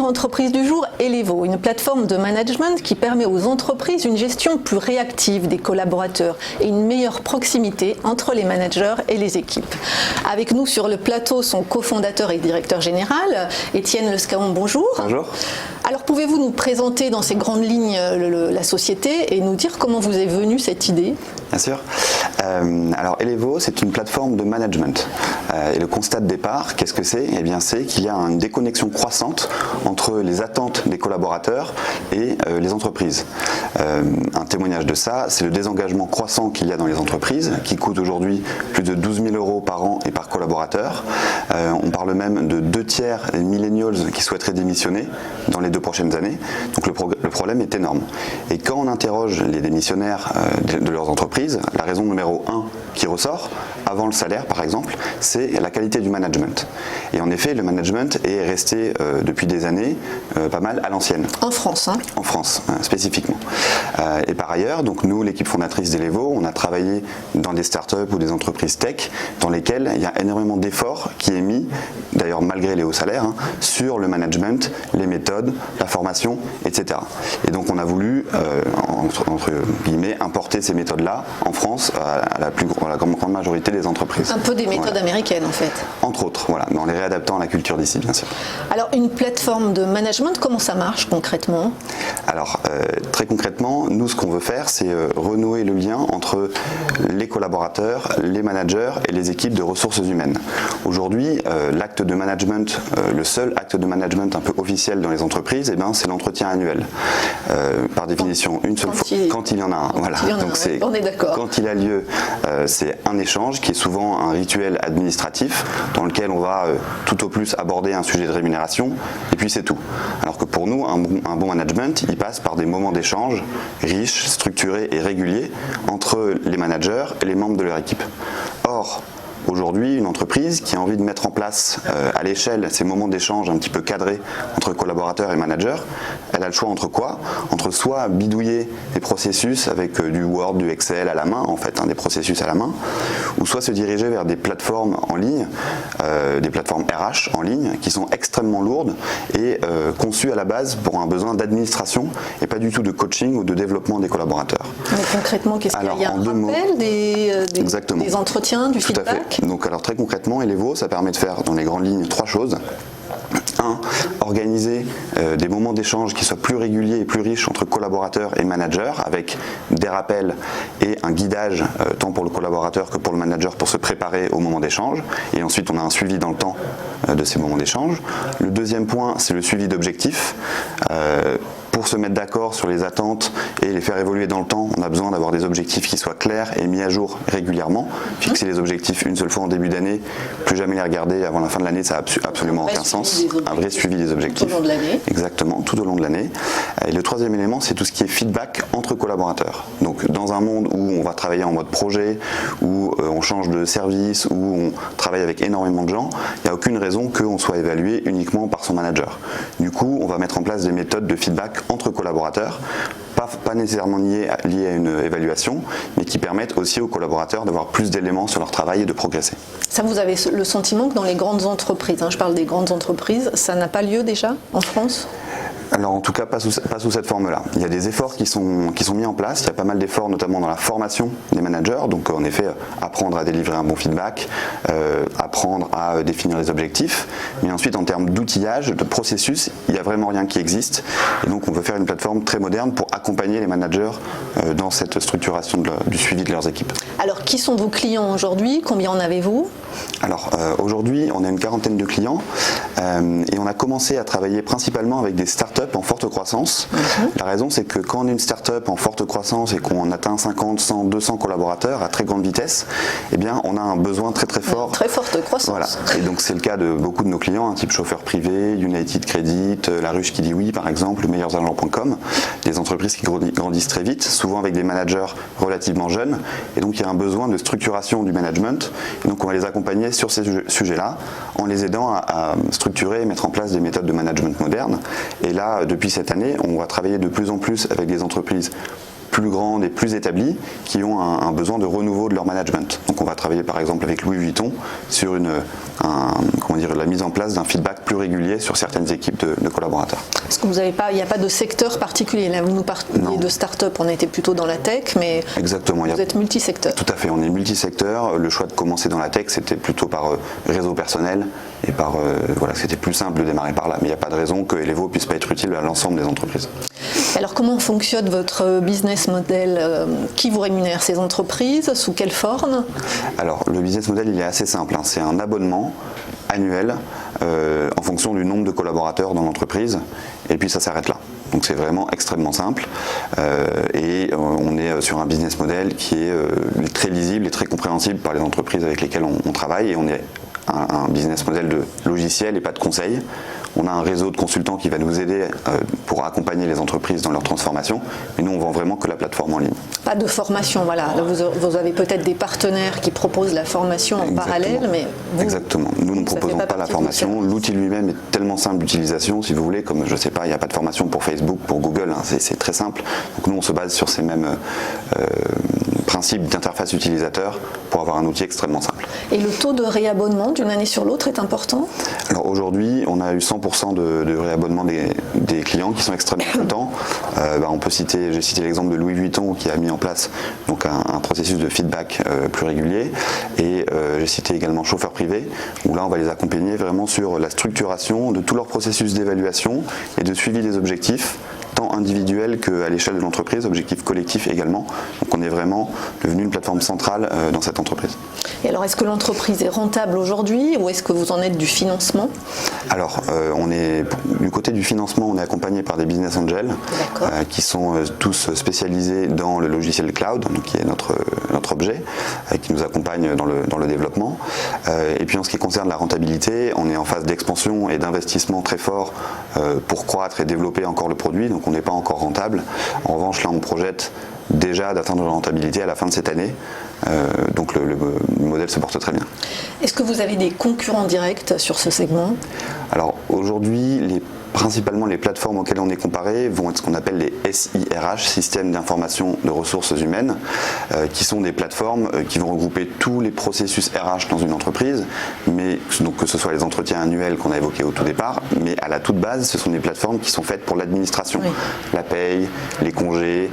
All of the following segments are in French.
entreprise du jour, Elevo, une plateforme de management qui permet aux entreprises une gestion plus réactive des collaborateurs et une meilleure proximité entre les managers et les équipes. Avec nous sur le plateau, son cofondateur et directeur général, Étienne Lescaron, bonjour. Bonjour. Alors pouvez-vous nous présenter dans ces grandes lignes la société et nous dire comment vous est venue cette idée ? Bien sûr. Alors Elevo, c'est une plateforme de management. Et le constat de départ, qu'est-ce que c'est ? Eh bien, c'est qu'il y a une déconnexion croissante entre les attentes des collaborateurs et les entreprises. Un témoignage de ça, c'est le désengagement croissant qu'il y a dans les entreprises, qui coûte aujourd'hui plus de 12 000 € par an et par collaborateur. On parle même de 2/3 des millennials qui souhaiteraient démissionner dans les 2 prochaines années. Donc le problème est énorme. Et quand on interroge les démissionnaires de leurs entreprises, la raison numéro 1 qui ressort, avant le salaire par exemple, c'est la qualité du management. Et en effet, le management est resté depuis des années pas mal à l'ancienne. En France, hein ? En France, spécifiquement. Et par ailleurs, donc nous, l'équipe fondatrice d'Elevo, on a travaillé dans des startups ou des entreprises tech dans lesquelles il y a énormément d'efforts qui est mis, d'ailleurs malgré les hauts salaires, sur le management, les méthodes, la formation, etc. Et donc on a voulu, entre guillemets, importer ces méthodes-là en France à la grande majorité des entreprises. Un peu des méthodes américaines en fait. Entre autres, voilà, mais en les réadaptant à la culture d'ici, bien sûr. Alors une plateforme de management, comment ça marche concrètement ? Alors très concrètement, nous ce qu'on veut faire, c'est renouer le lien entre les collaborateurs, les managers et les équipes de ressources humaines. Aujourd'hui, l'acte de management, le seul acte de management un peu officiel dans les entreprises, eh ben, c'est l'entretien annuel. Par définition, une seule fois, quand il y en a un. Voilà. Donc c'est, on est d'accord. quand il a lieu, c'est un échange qui est souvent un rituel administratif dans lequel on va tout au plus aborder un sujet de rémunération et puis c'est tout. Alors que pour nous, un bon management, il passe par des moments d'échange riches, structurés et réguliers entre les managers et les membres de leur équipe. Or, aujourd'hui, une entreprise qui a envie de mettre en place à l'échelle ces moments d'échange un petit peu cadrés entre collaborateurs et managers, elle a le choix entre quoi ? Entre soit bidouiller des processus avec du Word, du Excel à la main, en fait, des processus à la main, ou soit se diriger vers des plateformes en ligne, des plateformes RH en ligne, qui sont extrêmement lourdes et conçues à la base pour un besoin d'administration et pas du tout de coaching ou de développement des collaborateurs. Mais concrètement, qu'est-ce qu'il y a ? Il y a un rappel des entretiens, du feedback ? Tout à fait. Donc alors très concrètement, Elevo, ça permet de faire dans les grandes lignes 3 choses. 1. Organiser des moments d'échange qui soient plus réguliers et plus riches entre collaborateurs et managers, avec des rappels et un guidage tant pour le collaborateur que pour le manager pour se préparer au moment d'échange. Et ensuite, on a un suivi dans le temps de ces moments d'échange. Le deuxième point, c'est le suivi d'objectifs. Pour se mettre d'accord sur les attentes et les faire évoluer dans le temps, on a besoin d'avoir des objectifs qui soient clairs et mis à jour régulièrement. Fixer les objectifs une seule fois en début d'année, plus jamais les regarder avant la fin de l'année, ça n'a absolument aucun sens. Un vrai suivi des objectifs. Tout au long de l'année. Exactement, tout au long de l'année. Et le troisième élément, c'est tout ce qui est feedback entre collaborateurs. Donc dans un monde où on va travailler en mode projet, où on change de service, où on travaille avec énormément de gens, il n'y a aucune raison qu'on soit évalué uniquement par son manager. Du coup, on va mettre en place des méthodes de feedback entre collaborateurs, pas nécessairement liées à une évaluation, mais qui permettent aussi aux collaborateurs d'avoir plus d'éléments sur leur travail et de progresser. Ça, vous avez le sentiment que dans les grandes entreprises, je parle des grandes entreprises, ça n'a pas lieu déjà en France ? Alors en tout cas pas sous cette forme-là. Il y a des efforts qui sont mis en place, il y a pas mal d'efforts notamment dans la formation des managers, donc en effet apprendre à délivrer un bon feedback, apprendre à définir les objectifs, mais ensuite en termes d'outillage, de processus, il n'y a vraiment rien qui existe et donc on veut faire une plateforme très moderne pour accompagner les managers dans cette structuration du suivi de leurs équipes. Alors qui sont vos clients aujourd'hui ? Combien en avez-vous ? Alors aujourd'hui on a une quarantaine de clients et on a commencé à travailler principalement avec des startups en forte croissance. La raison, c'est que quand on est une start-up en forte croissance et qu'on atteint 50, 100, 200 collaborateurs à très grande vitesse, eh bien, on a un besoin très très fort. Très forte croissance. Voilà. Et donc, c'est le cas de beaucoup de nos clients, type chauffeur privé, United Credit, La Ruche qui dit oui, par exemple, meilleursagents.com, des entreprises qui grandissent très vite, souvent avec des managers relativement jeunes. Et donc, il y a un besoin de structuration du management. Et donc, on va les accompagner sur ces sujets-là, en les aidant à structurer et mettre en place des méthodes de management modernes. Et là, depuis cette année, on va travailler de plus en plus avec des entreprises plus grandes et plus établies qui ont un besoin de renouveau de leur management. Donc on va travailler par exemple avec Louis Vuitton sur la mise en place d'un feedback plus régulier sur certaines équipes de collaborateurs. Est-ce que il n'y a pas de secteur particulier? Là, vous nous parliez de start-up, on était plutôt dans la tech, mais exactement, vous êtes multisecteur. Tout à fait, on est multisecteur. Le choix de commencer dans la tech, c'était plutôt par réseau personnel et c'était plus simple de démarrer par là. Mais il n'y a pas de raison que Elevo puisse pas être utile à l'ensemble des entreprises. Alors comment fonctionne votre business model? Qui vous rémunère? Ces entreprises? Sous quelle forme? Alors le business model, il est assez simple, hein. C'est un abonnement annuel en fonction du nombre de collaborateurs dans l'entreprise, et puis ça s'arrête là. Donc c'est vraiment extrêmement simple, et on est sur un business model qui est très lisible et très compréhensible par les entreprises avec lesquelles on travaille, et on est un business model de logiciel et pas de conseil. On a un réseau de consultants qui va nous aider pour accompagner les entreprises dans leur transformation, mais nous on vend vraiment que la plateforme en ligne. Pas de formation, voilà. Vous avez peut-être des partenaires qui proposent la formation en parallèle, mais vous... Exactement. Nous ne proposons pas la formation. L'outil lui-même est tellement simple d'utilisation, si vous voulez, comme je sais pas, il n'y a pas de formation pour Facebook, pour Google, hein, c'est très simple. Donc nous on se base sur ces mêmes principes d'interface utilisateur pour avoir un outil extrêmement simple. Et le taux de réabonnement d'une année sur l'autre est important? Alors aujourd'hui, on a eu 100% de réabonnement des clients qui sont extrêmement contents. J'ai cité l'exemple de Louis Vuitton qui a mis en place donc un processus de feedback plus régulier, et j'ai cité également Chauffeur Privé, où là on va les accompagner vraiment sur la structuration de tout leur processus d'évaluation et de suivi des objectifs, tant individuels qu'à l'échelle de l'entreprise, objectifs collectifs également. Donc on est vraiment devenu une plateforme centrale dans cette entreprise. Et alors est-ce que l'entreprise est rentable aujourd'hui, ou est-ce que vous en êtes du financement? Alors on est du côté du financement, on est accompagné par des business angels qui sont tous spécialisés dans le logiciel cloud, donc qui est notre objet, qui nous accompagne dans le développement. Et puis en ce qui concerne la rentabilité, on est en phase d'expansion et d'investissement très fort pour croître et développer encore le produit, donc on n'est pas encore rentable. En revanche, là on projette déjà d'atteindre la rentabilité à la fin de cette année, donc le modèle se porte très bien. Est-ce que vous avez des concurrents directs sur ce segment? Alors aujourd'hui, principalement les plateformes auxquelles on est comparé vont être ce qu'on appelle les SIRH, Systèmes d'information de ressources humaines, qui sont des plateformes qui vont regrouper tous les processus RH dans une entreprise, mais donc que ce soit les entretiens annuels qu'on a évoqués au tout départ, mais à la toute base, ce sont des plateformes qui sont faites pour l'administration, oui. La paye, les congés,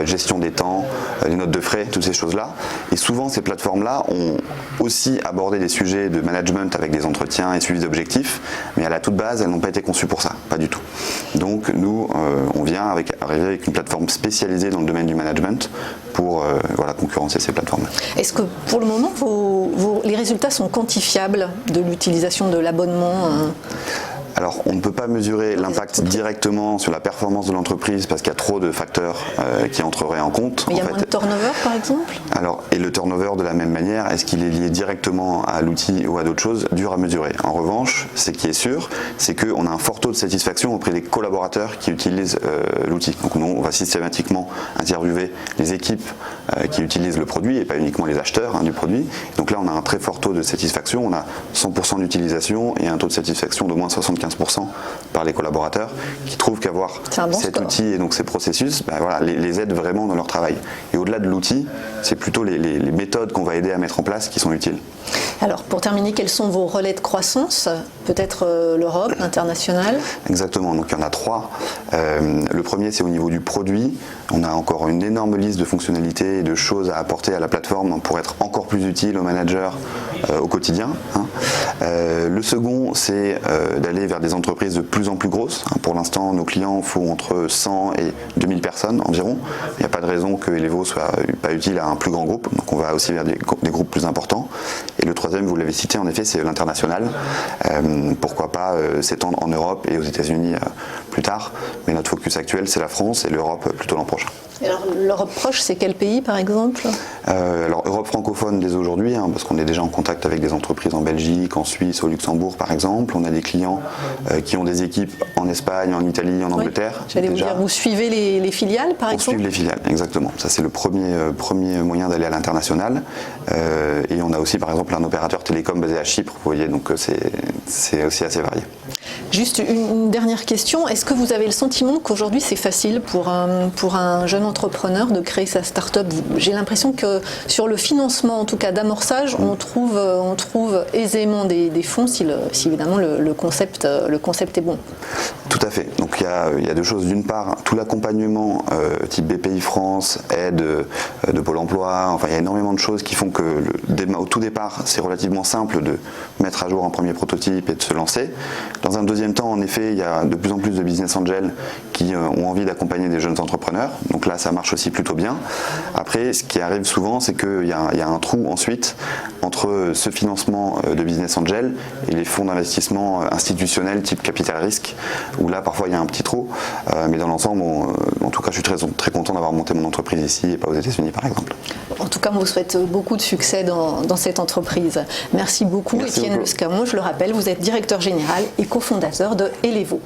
gestion des temps, les notes de frais, toutes ces choses-là. Et souvent, ces plateformes-là ont aussi abordé des sujets de management avec des entretiens et suivi d'objectifs, mais à la toute base, elles n'ont pas été conçues pour ça. Pas du tout. Donc nous, on vient arriver avec une plateforme spécialisée dans le domaine du management pour concurrencer ces plateformes. Est-ce que pour le moment, les résultats sont quantifiables de l'utilisation de l'abonnement? Alors, on ne peut pas mesurer l'impact directement sur la performance de l'entreprise parce qu'il y a trop de facteurs qui entreraient en compte. Mais il y a moins de turnover, par exemple? Alors, et le turnover, de la même manière, est-ce qu'il est lié directement à l'outil ou à d'autres choses? Dur à mesurer. En revanche, ce qui est sûr, c'est qu'on a un fort taux de satisfaction auprès des collaborateurs qui utilisent l'outil. Donc, nous, on va systématiquement interviewer les équipes qui utilisent le produit et pas uniquement les acheteurs du produit. Donc là, on a un très fort taux de satisfaction. On a 100% d'utilisation et un taux de satisfaction d'au moins 75% par les collaborateurs qui trouvent qu'avoir cet outil et donc ces processus les aide vraiment dans leur travail. Et au-delà de l'outil, c'est plutôt les méthodes qu'on va aider à mettre en place qui sont utiles. Alors pour terminer, quels sont vos relais de croissance? Peut-être l'Europe, l'international? Exactement, donc il y en a 3. Le premier, c'est au niveau du produit. On a encore une énorme liste de fonctionnalités et de choses à apporter à la plateforme pour être encore plus utile aux managers au quotidien. Le second, c'est d'aller vers des entreprises de plus en plus grosses. Pour l'instant, nos clients font entre 100 et 2000 personnes environ. Il n'y a pas de raison que Elevo soit pas utile à un plus grand groupe, donc on va aussi vers des groupes plus importants. Et le troisième, vous l'avez cité, en effet, c'est l'international. Pourquoi pas s'étendre en Europe et aux États-Unis plus tard, mais notre focus actuel, c'est la France et l'Europe plutôt l'an prochain. Alors l'Europe proche, c'est quel pays par exemple? Alors Europe francophone dès aujourd'hui, parce qu'on est déjà en contact avec des entreprises en Belgique, en Suisse, au Luxembourg par exemple. On a des clients qui ont des équipes en Espagne, en Italie, en Angleterre. Oui, j'allais vous dire, vous suivez les filiales par exemple? On suit les filiales, exactement. Ça c'est le premier moyen d'aller à l'international. Et on a aussi par exemple un opérateur télécom basé à Chypre, vous voyez, donc c'est aussi assez varié. Juste une dernière question. Est-ce que vous avez le sentiment qu'aujourd'hui c'est facile pour un jeune entrepreneur de créer sa start-up? J'ai l'impression que sur le financement, en tout cas d'amorçage, on trouve aisément des fonds si évidemment le concept est bon. Tout à fait. Donc il y a deux choses. D'une part, tout l'accompagnement type BPI France, aide de Pôle emploi, enfin il y a énormément de choses qui font que au tout départ c'est relativement simple de mettre à jour un premier prototype et de se lancer. Dans un deuxième temps, en effet, il y a de plus en plus de business angels qui ont envie d'accompagner des jeunes entrepreneurs. Donc là, ça marche aussi plutôt bien. Après, ce qui arrive souvent, c'est qu'il y a un trou ensuite entre ce financement de business angel et les fonds d'investissement institutionnels type capital risque, où là, parfois, il y a un petit trou. Mais dans l'ensemble, en tout cas, je suis très content d'avoir monté mon entreprise ici et pas aux États-Unis, par exemple. En tout cas, on vous souhaite beaucoup de succès dans cette entreprise. Merci beaucoup, Étienne Lescamon. Je le rappelle, vous êtes directeur général et cofondateur de Elevo.